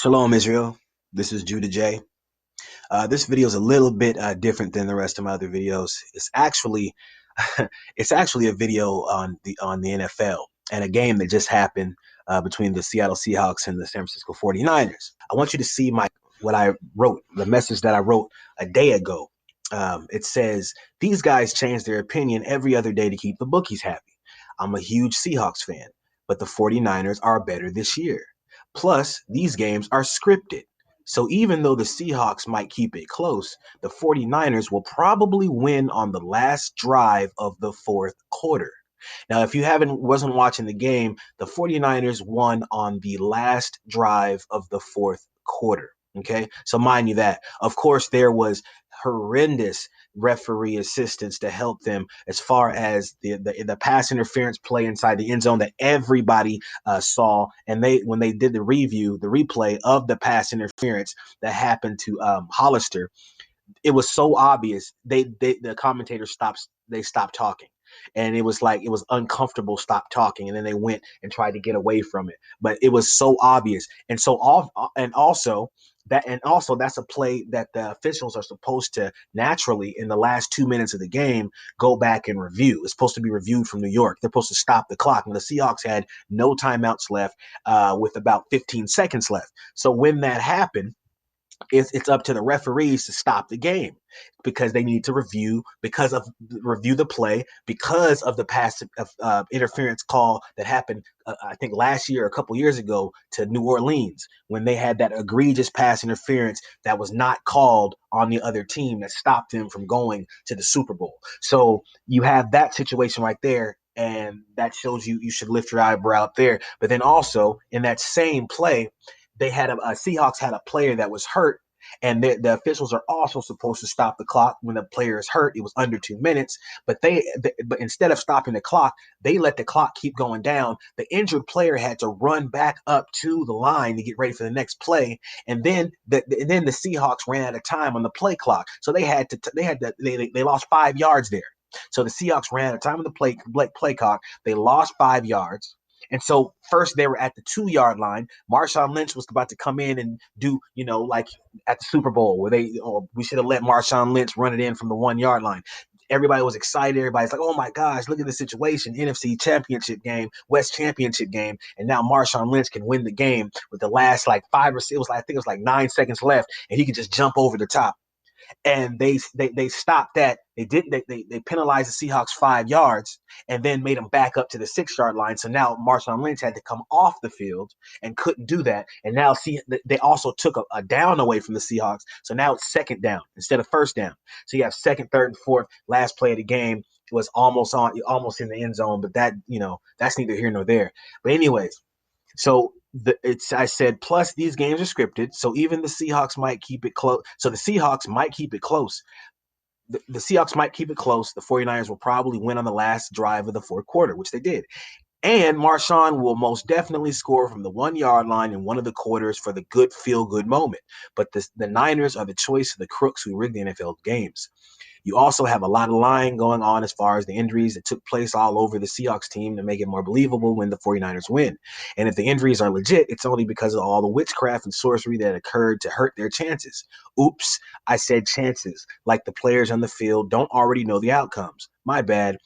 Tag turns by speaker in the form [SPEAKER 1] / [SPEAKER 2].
[SPEAKER 1] Shalom, Israel. This is Judah J. This video is a little bit different than the rest of my other videos. It's actually, it's actually a video on the NFL and a game that just happened between the Seattle Seahawks and the San Francisco 49ers. I want you to see what I wrote, the message that I wrote a day ago. It says, these guys change their opinion every other day to keep the bookies happy. I'm a huge Seahawks fan, but the 49ers are better this year. Plus, these games are scripted. So even though the Seahawks might keep it close, the 49ers will probably win on the last drive of the fourth quarter. Now, if you wasn't watching the game, the 49ers won on the last drive of the fourth quarter. Okay, so mind you that. Of course, there was horrendous referee assistance to help them as far as the pass interference play inside the end zone that everybody saw. And when they did the replay of the pass interference that happened to Hollister, it was so obvious. The commentators stopped talking, and it was like it was uncomfortable. Stop talking, and then they went and tried to get away from it. But it was so obvious, and also that's a play that the officials are supposed to naturally in the last 2 minutes of the game go back and review. It's supposed to be reviewed from New York. They're supposed to stop the clock, and the Seahawks had no timeouts left, with about 15 seconds left. So when that happened, it's up to the referees to stop the game because they need to review the play because of the pass interference call that happened, I think last year, a couple years ago, to New Orleans when they had that egregious pass interference that was not called on the other team that stopped them from going to the Super Bowl. So you have that situation right there. And that shows you should lift your eyebrow up there. But then also in that same play, they had Seahawks had a player that was hurt, and the officials are also supposed to stop the clock when the player is hurt. It was under 2 minutes, but but instead of stopping the clock, they let the clock keep going down. The injured player had to run back up to the line to get ready for the next play, and then the Seahawks ran out of time on the play clock, so they lost 5 yards there. So the Seahawks ran out of time on the play clock. They lost 5 yards. And so first they were at the 2-yard line. Marshawn Lynch was about to come in and do, like at the Super Bowl where we should have let Marshawn Lynch run it in from the 1-yard line. Everybody was excited. Everybody's like, oh my gosh, look at the situation. NFC championship game, West championship game. And now Marshawn Lynch can win the game with the last like 5 or 6, I think it was like 9 seconds left, and he could just jump over the top. And they stopped that. They penalized the Seahawks 5 yards and then made them back up to the 6-yard line. So now Marshawn Lynch had to come off the field and couldn't do that. And now they also took a down away from the Seahawks. So now it's second down instead of first down. So you have second, third, and fourth. Last play of the game was almost in the end zone, but that's neither here nor there. But anyways, so I said, plus these games are scripted, so even the Seahawks might keep it close. So the Seahawks might keep it close. The Seahawks might keep it close. The 49ers will probably win on the last drive of the fourth quarter, which they did. And Marshawn will most definitely score from the 1-yard line in one of the quarters for the good feel-good moment. But the Niners are the choice of the crooks who rig the NFL games. You also have a lot of lying going on as far as the injuries that took place all over the Seahawks team to make it more believable when the 49ers win. And if the injuries are legit, it's only because of all the witchcraft and sorcery that occurred to hurt their chances. Oops, I said chances, like the players on the field don't already know the outcomes. My bad.